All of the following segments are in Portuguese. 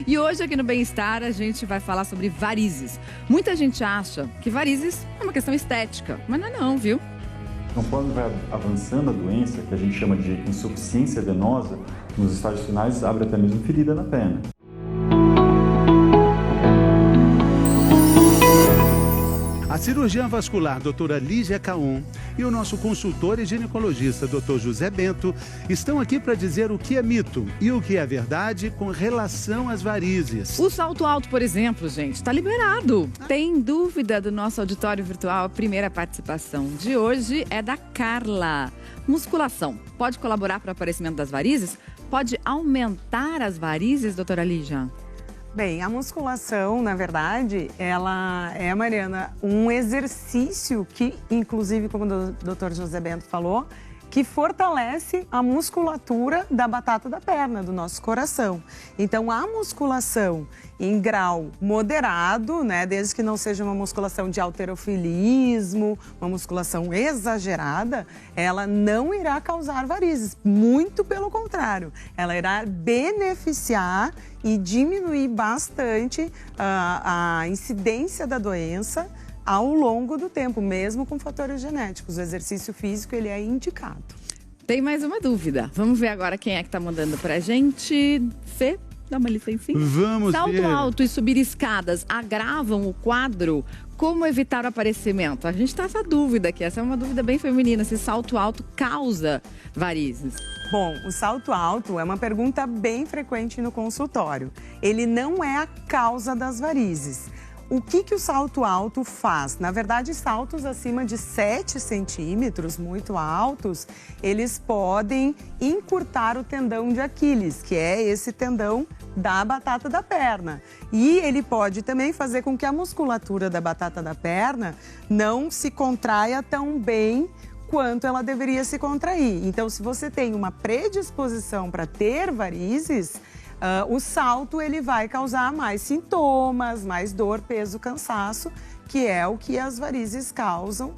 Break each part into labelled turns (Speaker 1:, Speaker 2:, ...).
Speaker 1: E hoje aqui no Bem-Estar a gente vai falar sobre varizes. Muita gente acha que varizes é uma questão estética, mas não, viu?
Speaker 2: Conforme vai avançando a doença, que a gente chama de insuficiência venosa, nos estágios finais abre até mesmo ferida na perna.
Speaker 3: A cirurgiã vascular doutora Lígia Caum e o nosso consultor e ginecologista doutor José Bento estão aqui para dizer o que é mito e o que é verdade com relação às varizes.
Speaker 1: O salto alto, por exemplo, gente, está liberado. Tem dúvida do nosso auditório virtual? A primeira participação de hoje é da Carla. Musculação pode colaborar para o aparecimento das varizes? Pode aumentar as varizes, doutora Lígia?
Speaker 4: Bem, a musculação, na verdade, ela é, Mariana, um exercício que, inclusive, como o Dr. José Bento falou, que fortalece a musculatura da batata da perna, do nosso coração. Então, a musculação em grau moderado, né, desde que não seja uma musculação de halterofilismo, uma musculação exagerada, ela não irá causar varizes. Muito pelo contrário, ela irá beneficiar e diminuir bastante a incidência da doença ao longo do tempo, mesmo com fatores genéticos. O exercício físico, ele é indicado.
Speaker 1: Tem mais uma dúvida. Vamos ver agora quem é que está mandando pra gente. Fê, dá uma licencinha.
Speaker 3: Vamos
Speaker 1: Salto
Speaker 3: ver.
Speaker 1: alto e subir escadas agravam o quadro? Como evitar o aparecimento? A gente está essa dúvida aqui. Essa é uma dúvida bem feminina. Se salto alto causa varizes.
Speaker 4: Bom, o salto alto é uma pergunta bem frequente no consultório. Ele não é a causa das varizes. O que o salto alto faz? Na verdade, saltos acima de 7 centímetros, muito altos, eles podem encurtar o tendão de Aquiles, que é esse tendão da batata da perna. E ele pode também fazer com que a musculatura da batata da perna não se contraia tão bem quanto ela deveria se contrair. Então, se você tem uma predisposição para ter varizes, o salto ele vai causar mais sintomas, mais dor, peso, cansaço, que é o que as varizes causam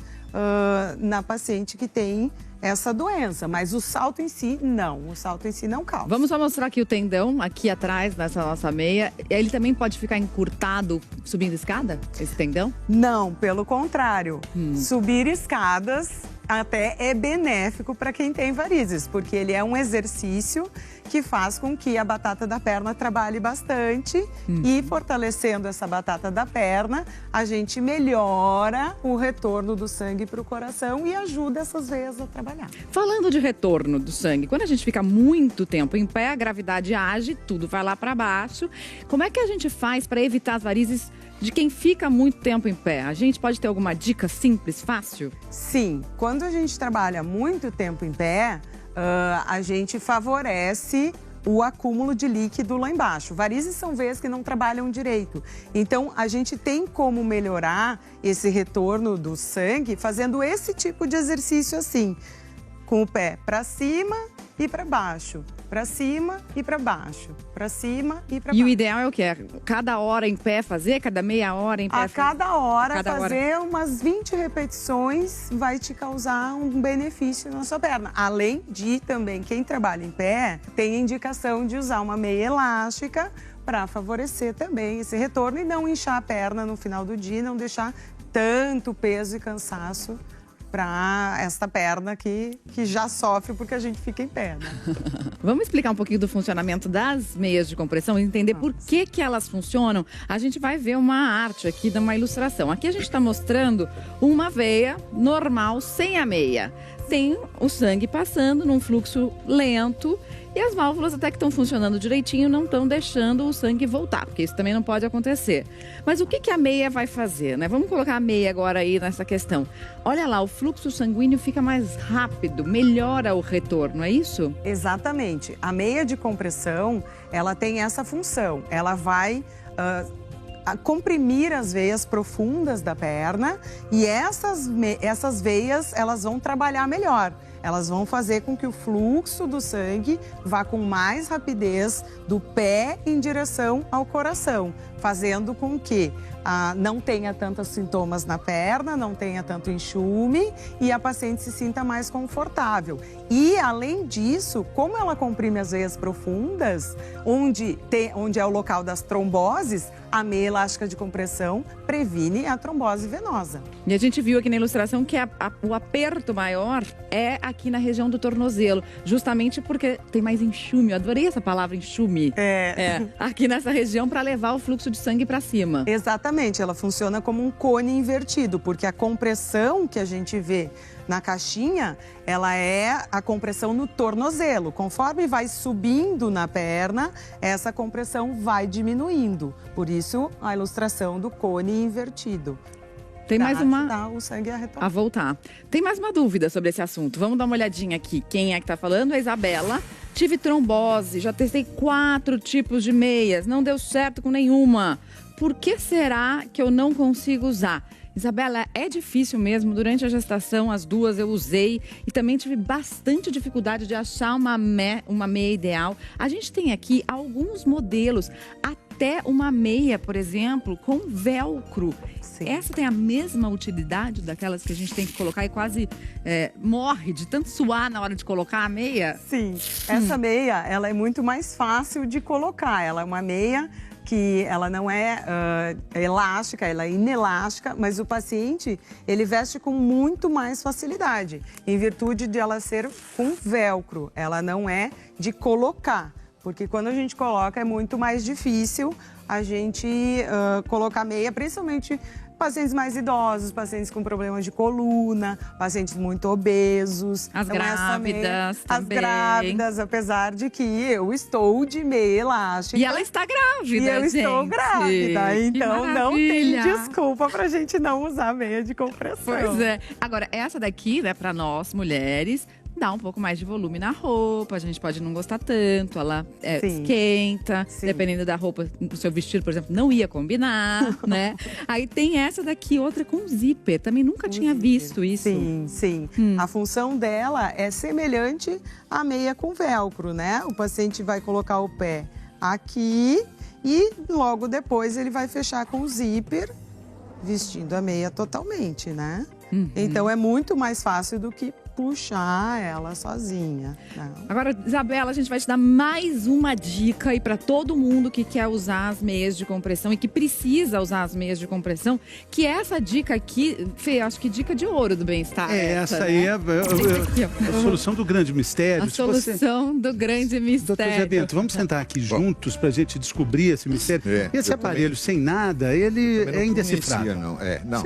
Speaker 4: na paciente que tem essa doença. Mas o salto em si, não. O salto em si não causa.
Speaker 1: Vamos só mostrar aqui o tendão, aqui atrás, nessa nossa meia. Ele também pode ficar encurtado subindo escada, esse tendão?
Speaker 4: Não, pelo contrário. Subir escadas até é benéfico para quem tem varizes, porque ele é um exercício que faz com que a batata da perna trabalhe bastante e fortalecendo essa batata da perna, a gente melhora o retorno do sangue para o coração e ajuda essas veias a trabalhar.
Speaker 1: Falando de retorno do sangue, quando a gente fica muito tempo em pé, a gravidade age, tudo vai lá para baixo. Como é que a gente faz para evitar as varizes de quem fica muito tempo em pé? A gente pode ter alguma dica simples, fácil?
Speaker 4: Sim, quando a gente trabalha muito tempo em pé, a gente favorece o acúmulo de líquido lá embaixo. Varizes são veias que não trabalham direito. Então, a gente tem como melhorar esse retorno do sangue fazendo esse tipo de exercício assim, com o pé para cima e para baixo, para cima e para baixo, para cima e para baixo.
Speaker 1: E o ideal é o quê? Cada hora em pé fazer? Cada meia hora em pé fazer?
Speaker 4: Cada hora fazer umas 20 repetições vai te causar um benefício na sua perna. Além de também, quem trabalha em pé tem indicação de usar uma meia elástica para favorecer também esse retorno e não inchar a perna no final do dia, não deixar tanto peso e cansaço para esta perna que já sofre porque a gente fica em pé, né?
Speaker 1: Vamos explicar um pouquinho do funcionamento das meias de compressão e entender por que elas funcionam. A gente vai ver uma arte aqui, de uma ilustração. Aqui a gente está mostrando uma veia normal, sem a meia. Tem o sangue passando num fluxo lento e as válvulas até que estão funcionando direitinho, não estão deixando o sangue voltar, porque isso também não pode acontecer. Mas o que a meia vai fazer, né? Vamos colocar a meia agora aí nessa questão. Olha lá, o fluxo sanguíneo fica mais rápido, melhora o retorno, é isso?
Speaker 4: Exatamente. A meia de compressão, ela tem essa função. Ela vai a comprimir as veias profundas da perna e essas veias, elas vão trabalhar melhor. elas vão fazer com que o fluxo do sangue vá com mais rapidez do pé em direção ao coração, fazendo com que não tenha tantos sintomas na perna, não tenha tanto enxume e a paciente se sinta mais confortável. E, além disso, como ela comprime as veias profundas, onde é o local das tromboses, a meia elástica de compressão previne a trombose venosa.
Speaker 1: E a gente viu aqui na ilustração que o aperto maior é aqui na região do tornozelo, justamente porque tem mais enxume. Eu adorei essa palavra, enxume. Aqui nessa região para levar o fluxo de sangue para cima.
Speaker 4: Exatamente, ela funciona como um cone invertido, porque a compressão que a gente vê na caixinha, ela é a compressão no tornozelo. Conforme vai subindo na perna, essa compressão vai diminuindo. Por isso, a ilustração do cone invertido.
Speaker 1: Tem mais uma...
Speaker 4: ajudar o sangue
Speaker 1: a voltar. Tem mais uma dúvida sobre esse assunto. Vamos dar uma olhadinha aqui. Quem é que tá falando? A Isabela. Tive trombose, já testei 4 tipos de meias, não deu certo com nenhuma. Por que será que eu não consigo usar? Isabela, é difícil mesmo. Durante a gestação, as 2 eu usei e também tive bastante dificuldade de achar uma meia ideal. A gente tem aqui alguns modelos, até uma meia, por exemplo, com velcro. Sim. Essa tem a mesma utilidade daquelas que a gente tem que colocar e quase morre de tanto suar na hora de colocar a meia?
Speaker 4: Sim, essa meia ela é muito mais fácil de colocar. Ela é uma meia que ela não é elástica, ela é inelástica, mas o paciente, ele veste com muito mais facilidade, em virtude de ela ser com velcro, ela não é de colocar, porque quando a gente coloca é muito mais difícil a gente colocar meia, principalmente pacientes mais idosos, pacientes com problemas de coluna, pacientes muito obesos.
Speaker 1: As grávidas também.
Speaker 4: As grávidas, apesar de que eu estou de meia elástica.
Speaker 1: E ela está grávida,
Speaker 4: E eu
Speaker 1: gente.
Speaker 4: estou grávida, então não tem desculpa pra gente não usar meia de compressão.
Speaker 1: Pois é. Agora, essa daqui, né, pra nós, mulheres, dá um pouco mais de volume na roupa, a gente pode não gostar tanto, ela esquenta, dependendo da roupa, o seu vestido, por exemplo, não ia combinar, né? Aí tem essa daqui, outra com zíper, também nunca tinha visto isso.
Speaker 4: Sim, sim. A função dela é semelhante à meia com velcro, né? O paciente vai colocar o pé aqui e logo depois ele vai fechar com o zíper, vestindo a meia totalmente, né? Então é muito mais fácil do que puxar ela sozinha. Não.
Speaker 1: Agora, Isabela, a gente vai te dar mais uma dica aí para todo mundo que quer usar as meias de compressão e que precisa usar as meias de compressão, que é essa dica aqui, Fê, acho que dica de ouro do bem-estar.
Speaker 3: Essa aí é a solução do grande mistério.
Speaker 1: A solução do grande mistério.
Speaker 3: Doutor Zé Bento, vamos sentar aqui juntos para a gente descobrir esse mistério. Esse aparelho sem nada, ele é indecifrável.
Speaker 5: Não,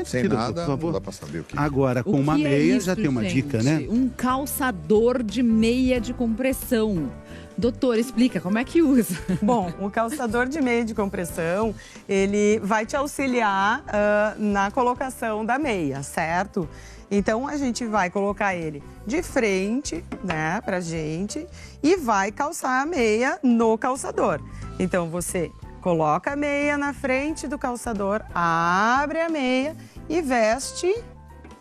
Speaker 5: sem nada, não dá para saber o que.
Speaker 3: Agora, com uma meia já tem uma dica, né?
Speaker 1: Um calçador de meia de compressão. Doutor, explica como é que usa.
Speaker 4: Bom, o calçador de meia de compressão, ele vai te auxiliar na colocação da meia, certo? Então, a gente vai colocar ele de frente, né, pra gente, e vai calçar a meia no calçador. Então, você coloca a meia na frente do calçador, abre a meia e veste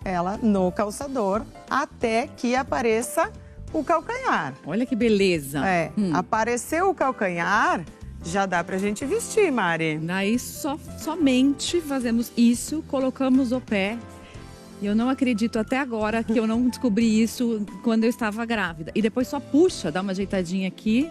Speaker 4: ela no calçador até que apareça o calcanhar.
Speaker 1: Olha que beleza.
Speaker 4: Apareceu o calcanhar, já dá pra gente vestir, Mari.
Speaker 1: Daí somente fazemos isso, colocamos o pé. E eu não acredito até agora que eu não descobri isso quando eu estava grávida. E depois só puxa, dá uma ajeitadinha aqui.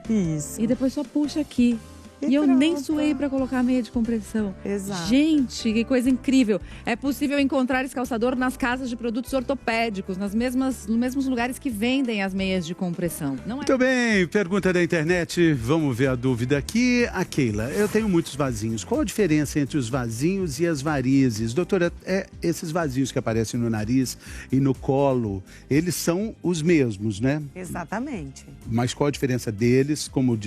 Speaker 4: Isso.
Speaker 1: E depois só puxa aqui. E eu nem suei para colocar a meia de compressão.
Speaker 4: Exato.
Speaker 1: Gente, que coisa incrível. É possível encontrar esse calçador nas casas de produtos ortopédicos, nos mesmos lugares que vendem as meias de compressão. Não é?
Speaker 3: Muito bem, pergunta da internet. Vamos ver a dúvida aqui. A Keila, eu tenho muitos vasinhos. Qual a diferença entre os vasinhos e as varizes? Doutora, esses vasinhos que aparecem no nariz e no colo, eles são os mesmos, né?
Speaker 4: Exatamente.
Speaker 3: Mas qual a diferença deles, como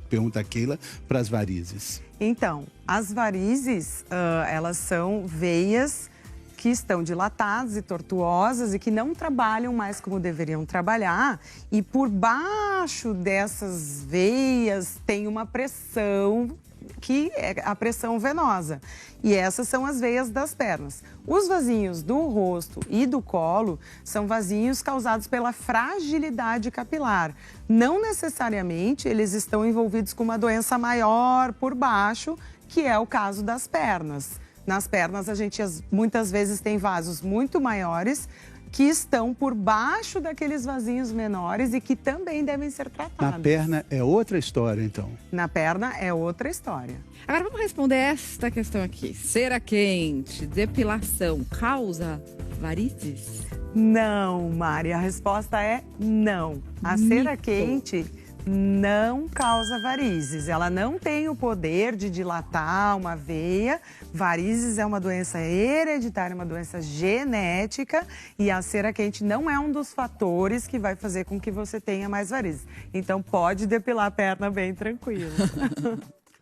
Speaker 3: pergunta a Keila, para as varizes?
Speaker 4: Então, as varizes, elas são veias que estão dilatadas e tortuosas e que não trabalham mais como deveriam trabalhar. E por baixo dessas veias tem uma pressão, que é a pressão venosa. E essas são as veias das pernas. Os vasinhos do rosto e do colo são vasinhos causados pela fragilidade capilar. Não necessariamente eles estão envolvidos com uma doença maior por baixo, que é o caso das pernas. Nas pernas, a gente muitas vezes tem vasos muito maiores que estão por baixo daqueles vasinhos menores e que também devem ser tratados.
Speaker 3: Na perna é outra história, então?
Speaker 4: Na perna é outra história.
Speaker 1: Agora vamos responder essa questão aqui. Cera quente, depilação, causa varizes?
Speaker 4: Não, Mari, a resposta é não. A cera quente não causa varizes. Ela não tem o poder de dilatar uma veia. Varizes é uma doença hereditária, uma doença genética, e a cera quente não é um dos fatores que vai fazer com que você tenha mais varizes. Então pode depilar a perna bem tranquilo.